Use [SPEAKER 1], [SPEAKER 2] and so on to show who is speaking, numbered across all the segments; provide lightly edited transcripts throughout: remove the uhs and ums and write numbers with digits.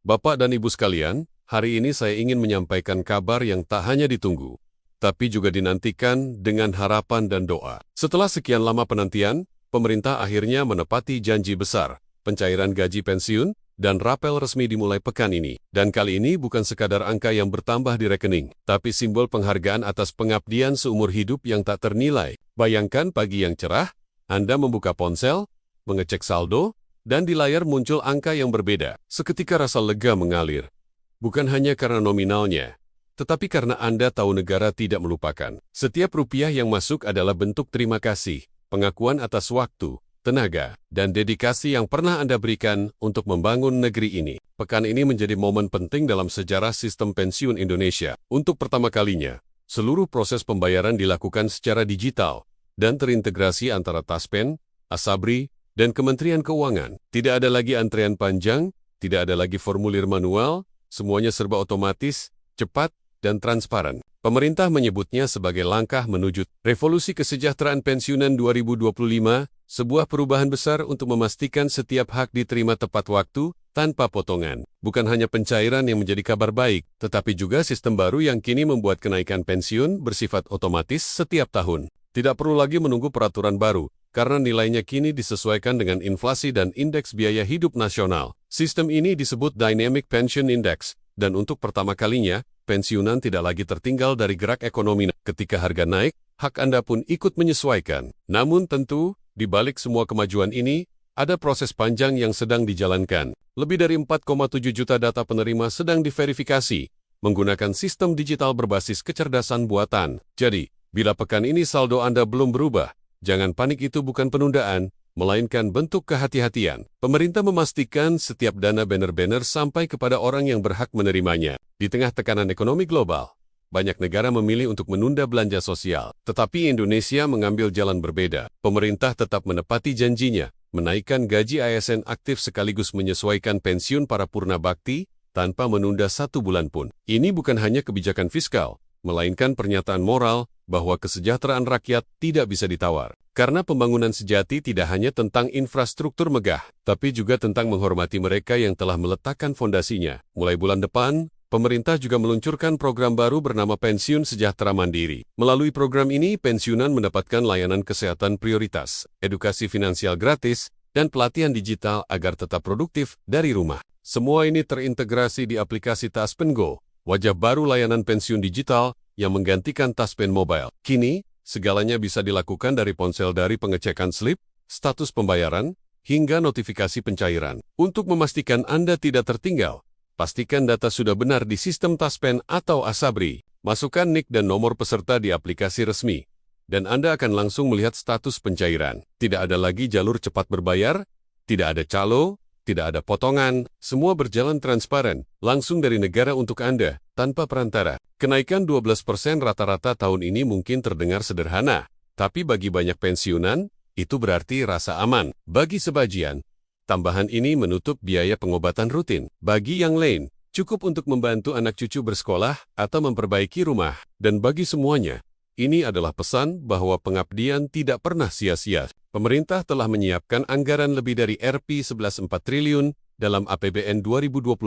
[SPEAKER 1] Bapak dan Ibu sekalian, hari ini saya ingin menyampaikan kabar yang tak hanya ditunggu, tapi juga dinantikan dengan harapan dan doa. Setelah sekian lama penantian, pemerintah akhirnya menepati janji besar, pencairan gaji pensiun, dan rapel resmi dimulai pekan ini. Dan kali ini bukan sekadar angka yang bertambah di rekening, tapi simbol penghargaan atas pengabdian seumur hidup yang tak ternilai. Bayangkan pagi yang cerah, Anda membuka ponsel, mengecek saldo, dan di layar muncul angka yang berbeda. Seketika rasa lega mengalir. Bukan hanya karena nominalnya, tetapi karena Anda tahu negara tidak melupakan. Setiap rupiah yang masuk adalah bentuk terima kasih, pengakuan atas waktu, tenaga, dan dedikasi yang pernah Anda berikan untuk membangun negeri ini. Pekan ini menjadi momen penting dalam sejarah sistem pensiun Indonesia. Untuk pertama kalinya, seluruh proses pembayaran dilakukan secara digital dan terintegrasi antara Taspen, Asabri, dan Kementerian Keuangan. Tidak ada lagi antrean panjang, tidak ada lagi formulir manual, semuanya serba otomatis, cepat, dan transparan. Pemerintah menyebutnya sebagai langkah menuju revolusi kesejahteraan pensiunan 2025, sebuah perubahan besar untuk memastikan setiap hak diterima tepat waktu, tanpa potongan. Bukan hanya pencairan yang menjadi kabar baik, tetapi juga sistem baru yang kini membuat kenaikan pensiun bersifat otomatis setiap tahun. Tidak perlu lagi menunggu peraturan baru, karena nilainya kini disesuaikan dengan inflasi dan indeks biaya hidup nasional. Sistem ini disebut Dynamic Pension Index, dan untuk pertama kalinya, pensiunan tidak lagi tertinggal dari gerak ekonomi. Ketika harga naik, hak Anda pun ikut menyesuaikan. Namun tentu, di balik semua kemajuan ini, ada proses panjang yang sedang dijalankan. Lebih dari 4,7 juta data penerima sedang diverifikasi, menggunakan sistem digital berbasis kecerdasan buatan. Jadi, bila pekan ini saldo Anda belum berubah, jangan panik, itu bukan penundaan, melainkan bentuk kehati-hatian. Pemerintah memastikan setiap dana benar-benar sampai kepada orang yang berhak menerimanya. Di tengah tekanan ekonomi global, banyak negara memilih untuk menunda belanja sosial. Tetapi Indonesia mengambil jalan berbeda. Pemerintah tetap menepati janjinya, menaikkan gaji ASN aktif sekaligus menyesuaikan pensiun para purna bakti, tanpa menunda 1 bulan pun. Ini bukan hanya kebijakan fiskal, melainkan pernyataan moral bahwa kesejahteraan rakyat tidak bisa ditawar. Karena pembangunan sejati tidak hanya tentang infrastruktur megah, tapi juga tentang menghormati mereka yang telah meletakkan fondasinya. Mulai bulan depan, pemerintah juga meluncurkan program baru bernama Pensiun Sejahtera Mandiri. Melalui program ini, pensiunan mendapatkan layanan kesehatan prioritas, edukasi finansial gratis, dan pelatihan digital agar tetap produktif dari rumah. Semua ini terintegrasi di aplikasi Taspen Go, wajah baru layanan pensiun digital yang menggantikan Taspen Mobile. Kini, segalanya bisa dilakukan dari ponsel, dari pengecekan slip, status pembayaran, hingga notifikasi pencairan. Untuk memastikan Anda tidak tertinggal, pastikan data sudah benar di sistem Taspen atau Asabri. Masukkan NIK dan nomor peserta di aplikasi resmi, dan Anda akan langsung melihat status pencairan. Tidak ada lagi jalur cepat berbayar, tidak ada calo, tidak ada potongan, semua berjalan transparan, langsung dari negara untuk Anda, tanpa perantara. Kenaikan 12% rata-rata tahun ini mungkin terdengar sederhana, tapi bagi banyak pensiunan, itu berarti rasa aman. Bagi sebagian, tambahan ini menutup biaya pengobatan rutin. Bagi yang lain, cukup untuk membantu anak cucu bersekolah atau memperbaiki rumah. Dan bagi semuanya, ini adalah pesan bahwa pengabdian tidak pernah sia-sia. Pemerintah telah menyiapkan anggaran lebih dari Rp11,4 triliun dalam APBN 2025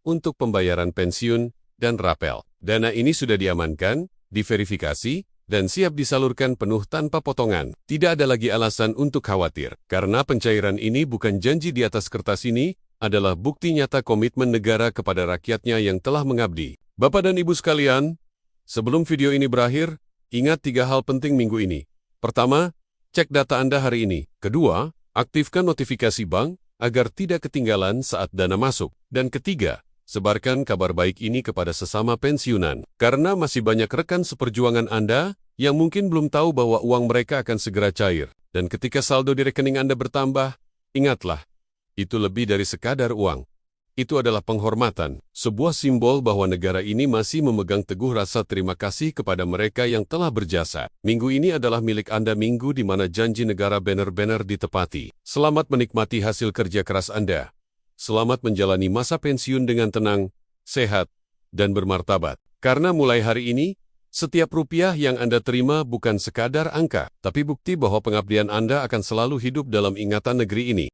[SPEAKER 1] untuk pembayaran pensiun dan rapel. Dana ini sudah diamankan, diverifikasi, dan siap disalurkan penuh tanpa potongan. Tidak ada lagi alasan untuk khawatir, karena pencairan ini bukan janji di atas kertas, ini adalah bukti nyata komitmen negara kepada rakyatnya yang telah mengabdi. Bapak dan Ibu sekalian, sebelum video ini berakhir, ingat 3 hal penting minggu ini. Pertama, cek data Anda hari ini. Kedua, aktifkan notifikasi bank agar tidak ketinggalan saat dana masuk. Dan ketiga, sebarkan kabar baik ini kepada sesama pensiunan. Karena masih banyak rekan seperjuangan Anda yang mungkin belum tahu bahwa uang mereka akan segera cair. Dan ketika saldo di rekening Anda bertambah, ingatlah, itu lebih dari sekadar uang. Itu adalah penghormatan, sebuah simbol bahwa negara ini masih memegang teguh rasa terima kasih kepada mereka yang telah berjasa. Minggu ini adalah milik Anda, minggu di mana janji negara benar-benar ditepati. Selamat menikmati hasil kerja keras Anda. Selamat menjalani masa pensiun dengan tenang, sehat, dan bermartabat. Karena mulai hari ini, setiap rupiah yang Anda terima bukan sekadar angka, tapi bukti bahwa pengabdian Anda akan selalu hidup dalam ingatan negeri ini.